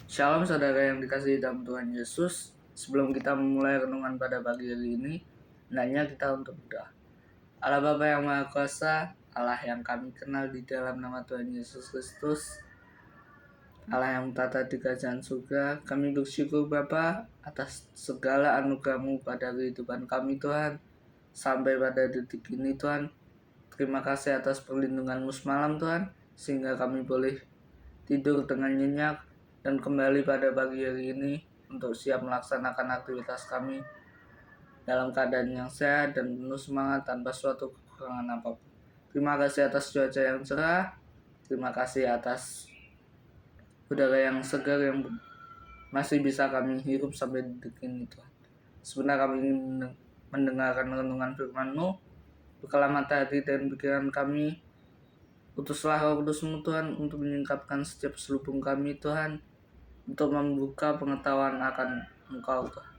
Shalom saudara yang dikasihi dalam Tuhan Yesus. Sebelum kita memulai renungan pada pagi hari ini, hendaknya kita untuk berdoa. Allah Bapa yang Maha Kuasa, Allah yang kami kenal di dalam nama Tuhan Yesus Kristus, Allah yang tata di kerajaan surga, kami bersyukur Bapa atas segala anugerah-Mu pada kehidupan kami Tuhan. Sampai pada detik ini Tuhan, terima kasih atas perlindungan-Mu semalam Tuhan, sehingga kami boleh tidur dengan nyenyak dan kembali pada pagi hari ini untuk siap melaksanakan aktivitas kami dalam keadaan yang sehat dan penuh semangat tanpa suatu kekurangan apapun. Terima kasih atas cuaca yang cerah, terima kasih atas udara yang segar yang masih bisa kami hirup sampai detik ini Tuhan. Sebenarnya kami ingin mendengarkan renungan firman-Mu, bukalah mata hati dan pikiran kami. Utuslah Roh Kudus-Mu Tuhan untuk menyingkapkan setiap selubung kami Tuhan, untuk membuka pengetahuan akan Engkau Tuhan.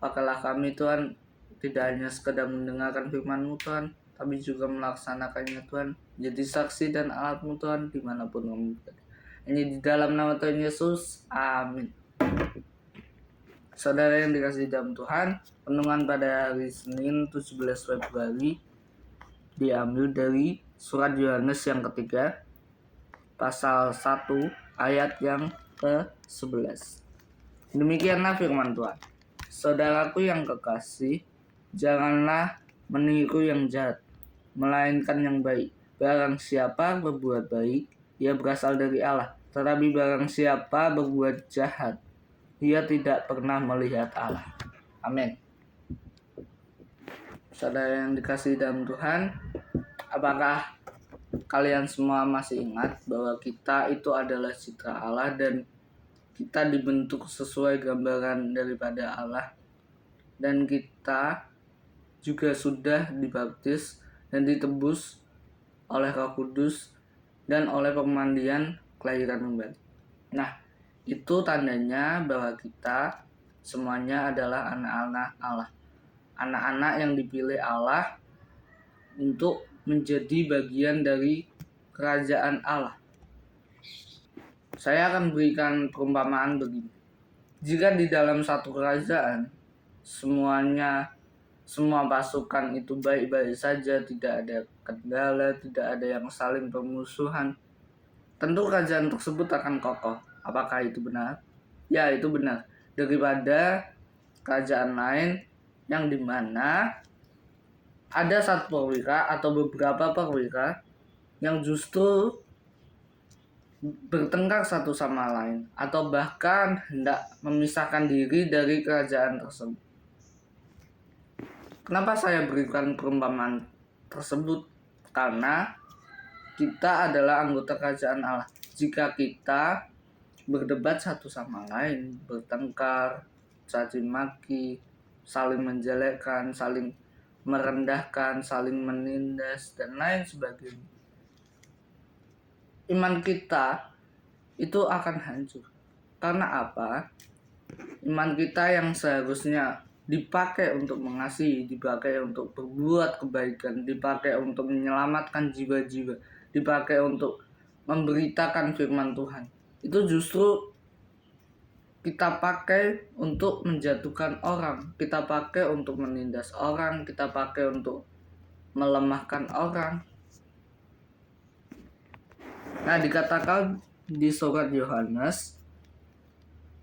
Pakailah kami Tuhan, tidak hanya sekedar mendengarkan firman-Mu Tuhan, tapi juga melaksanakannya Tuhan, jadi saksi dan alat-Mu Tuhan dimanapun kami berada. Hanya di dalam nama Tuhan Yesus, amin. Saudara yang dikasihi dalam Tuhan, renungan pada hari Senin 17 Februari diambil dari surat Yohanes yang ketiga, pasal 1 ayat yang ke-11. Demikianlah firman Tuhan. Saudaraku yang kekasih, janganlah meniru yang jahat, melainkan yang baik. Barang siapa berbuat baik, ia berasal dari Allah. Tetapi barang siapa berbuat jahat, ia tidak pernah melihat Allah. Amin. Saudara yang dikasihi dalam Tuhan, apakah kalian semua masih ingat bahwa kita itu adalah citra Allah dan kita dibentuk sesuai gambaran daripada Allah, dan kita juga sudah dibaptis dan ditebus oleh Roh Kudus dan oleh pemandian kelahiran kembali. Nah, itu tandanya bahwa kita semuanya adalah anak-anak Allah, anak-anak yang dipilih Allah untuk menjadi bagian dari kerajaan Allah. Saya akan berikan perumpamaan begini. Jika di dalam satu kerajaan semua pasukan itu baik-baik saja, tidak ada kendala, tidak ada yang saling bermusuhan, tentu kerajaan tersebut akan kokoh. Apakah itu benar? Ya, itu benar. Daripada kerajaan lain yang dimana ada satu perwira atau beberapa perwira yang justru bertengkar satu sama lain, atau bahkan hendak memisahkan diri dari kerajaan tersebut. Kenapa saya berikan perumpamaan tersebut? Karena kita adalah anggota kerajaan Allah. Jika kita berdebat satu sama lain, bertengkar, caci maki, saling menjelekkan, saling merendahkan, saling menindas, dan lain sebagainya, iman kita itu akan hancur. Karena apa? Iman kita yang seharusnya dipakai untuk mengasihi, dipakai untuk berbuat kebaikan, dipakai untuk menyelamatkan jiwa-jiwa, dipakai untuk memberitakan firman Tuhan, itu justru kita pakai untuk menjatuhkan orang, kita pakai untuk menindas orang, kita pakai untuk melemahkan orang. Nah, dikatakan di surat Yohanes,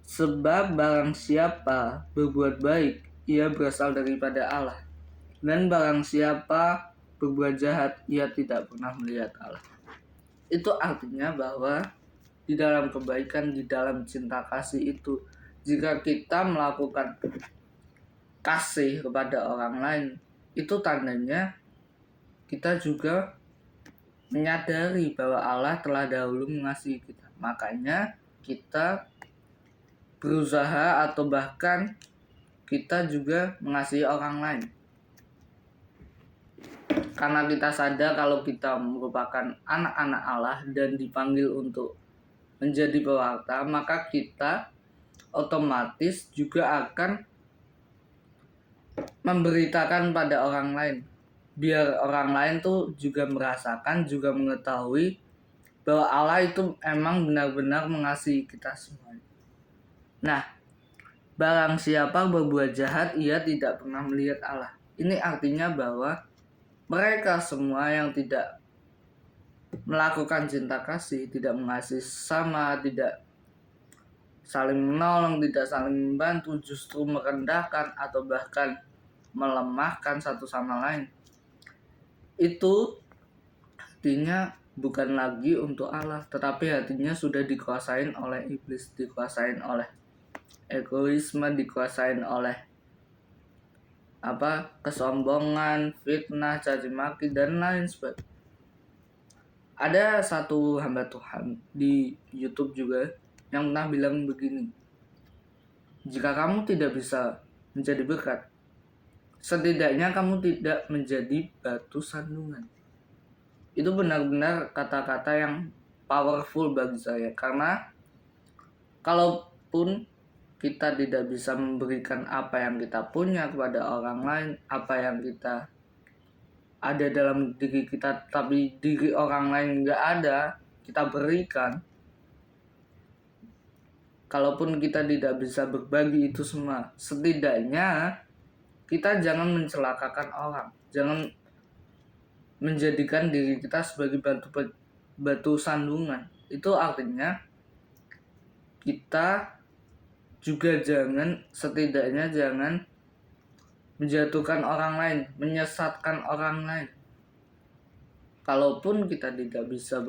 sebab barang siapa berbuat baik, ia berasal daripada Allah. Dan barang siapa berbuat jahat, ia tidak pernah melihat Allah. Itu artinya bahwa di dalam kebaikan, di dalam cinta kasih itu, jika kita melakukan kasih kepada orang lain, itu tandanya kita juga menyadari bahwa Allah telah dahulu mengasihi kita. Makanya kita berusaha atau bahkan kita juga mengasihi orang lain. Karena kita sadar kalau kita merupakan anak-anak Allah dan dipanggil untuk menjadi pewarta, maka kita otomatis juga akan memberitakan pada orang lain, biar orang lain tuh juga merasakan, juga mengetahui bahwa Allah itu emang benar-benar mengasihi kita semua. Nah, barang siapa berbuat jahat, ia tidak pernah melihat Allah. Ini artinya bahwa mereka semua yang tidak melakukan cinta kasih, tidak mengasihi sama, tidak saling menolong, tidak saling membantu, justru merendahkan atau bahkan melemahkan satu sama lain. Itu hatinya bukan lagi untuk Allah, tetapi hatinya sudah dikuasain oleh iblis, dikuasain oleh egoisme, dikuasain oleh kesombongan, fitnah, caci maki dan lain sebagainya. Ada satu hamba Tuhan di YouTube juga yang pernah bilang begini, jika kamu tidak bisa menjadi berkat, setidaknya kamu tidak menjadi batu sandungan. Itu benar-benar kata-kata yang powerful bagi saya, karena kalaupun kita tidak bisa memberikan apa yang kita punya kepada orang lain, apa yang kita ada dalam diri kita tapi diri orang lain nggak ada, kita berikan. Kalaupun kita tidak bisa berbagi itu semua, setidaknya kita jangan mencelakakan orang, jangan menjadikan diri kita sebagai batu sandungan. Itu artinya kita juga setidaknya jangan menjatuhkan orang lain, menyesatkan orang lain. Kalaupun kita tidak bisa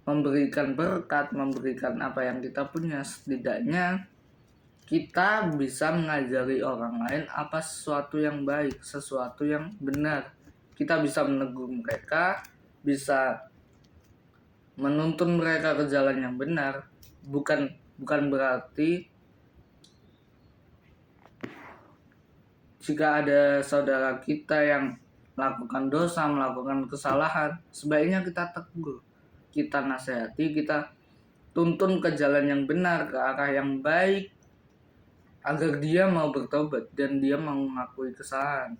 memberikan berkat, memberikan apa yang kita punya, setidaknya kita bisa mengajari orang lain apa sesuatu yang baik, sesuatu yang benar. Kita bisa menegur mereka, bisa menuntun mereka ke jalan yang benar. Bukan berarti jika ada saudara kita yang melakukan dosa, melakukan kesalahan, sebaiknya kita tegur, kita nasihati, kita tuntun ke jalan yang benar, ke arah yang baik, agar dia mau bertobat dan dia mau mengakui kesalahan.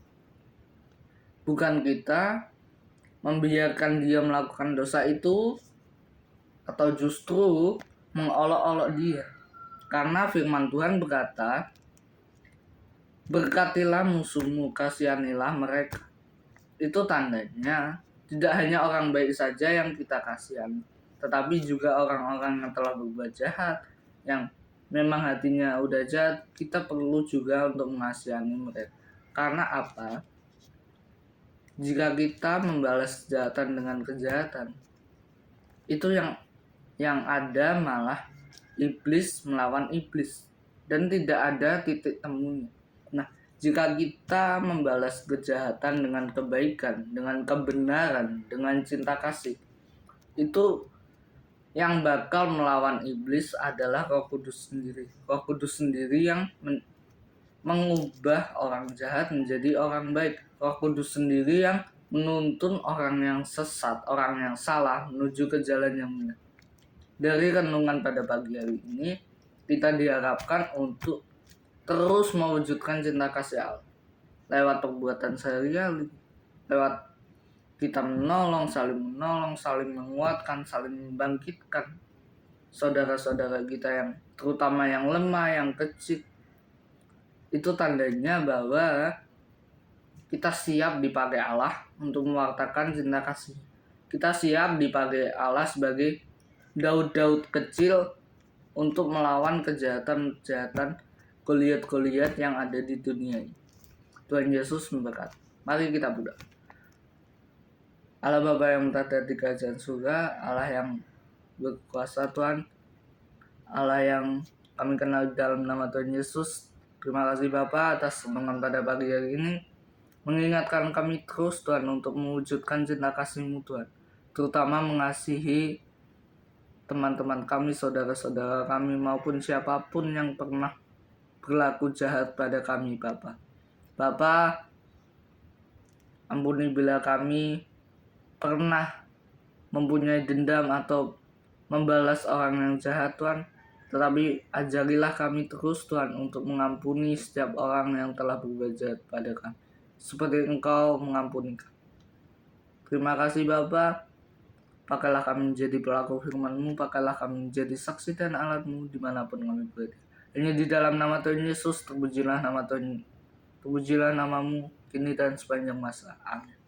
Bukan kita membiarkan dia melakukan dosa itu atau justru mengolok-olok dia. Karena firman Tuhan berkata, berkatilah musuhmu, kasihanilah mereka. Itu tandanya tidak hanya orang baik saja yang kita kasihani, tetapi juga orang-orang yang telah berbuat jahat, yang memang hatinya udah jahat, kita perlu juga untuk mengasihani mereka. Karena apa? Jika kita membalas kejahatan dengan kejahatan, itu yang ada malah iblis melawan iblis dan tidak ada titik temunya. Nah, jika kita membalas kejahatan dengan kebaikan, dengan kebenaran, dengan cinta kasih, itu yang bakal melawan iblis adalah Roh Kudus sendiri. Roh Kudus sendiri yang mengubah orang jahat menjadi orang baik. Roh Kudus sendiri yang menuntun orang yang sesat, orang yang salah menuju ke jalan yang benar. Dari renungan pada pagi hari ini, kita diharapkan untuk terus mewujudkan cinta kasih Allah lewat perbuatan sehari-hari, lewat kita menolong, saling menguatkan, saling membangkitkan saudara-saudara kita yang terutama yang lemah, yang kecil. Itu tandanya bahwa kita siap dipakai Allah untuk mewartakan cinta kasih. Kita siap dipakai Allah sebagai Daud-Daud kecil untuk melawan kejahatan-kejahatan Goliat-Goliat yang ada di dunia ini. Tuhan Yesus memberkati. Mari kita berdoa. Allah Bapa yang berada di kerajaan surga, Allah yang berkuasa Tuhan, Allah yang kami kenal dalam nama Tuhan Yesus. Terima kasih Bapa atas renungan pada pagi hari ini, mengingatkan kami terus Tuhan untuk mewujudkan cinta kasih-Mu Tuhan, terutama mengasihi teman-teman kami, saudara-saudara kami maupun siapapun yang pernah berlaku jahat pada kami Bapa. Bapa, ampuni bila kami pernah mempunyai dendam atau membalas orang yang jahat Tuhan, tetapi ajarilah kami terus Tuhan untuk mengampuni setiap orang yang telah berbuat jahat pada kami, seperti Engkau mengampuni kami. Terima kasih Bapa. Pakailah kami menjadi pelaku firman-Mu, pakailah kami menjadi saksi dan alat-Mu dimanapun kami berada. Hanya di dalam nama Tuhan Yesus, terpujilah nama Tuhan, terpujilah namamu kini dan sepanjang masa. Amin.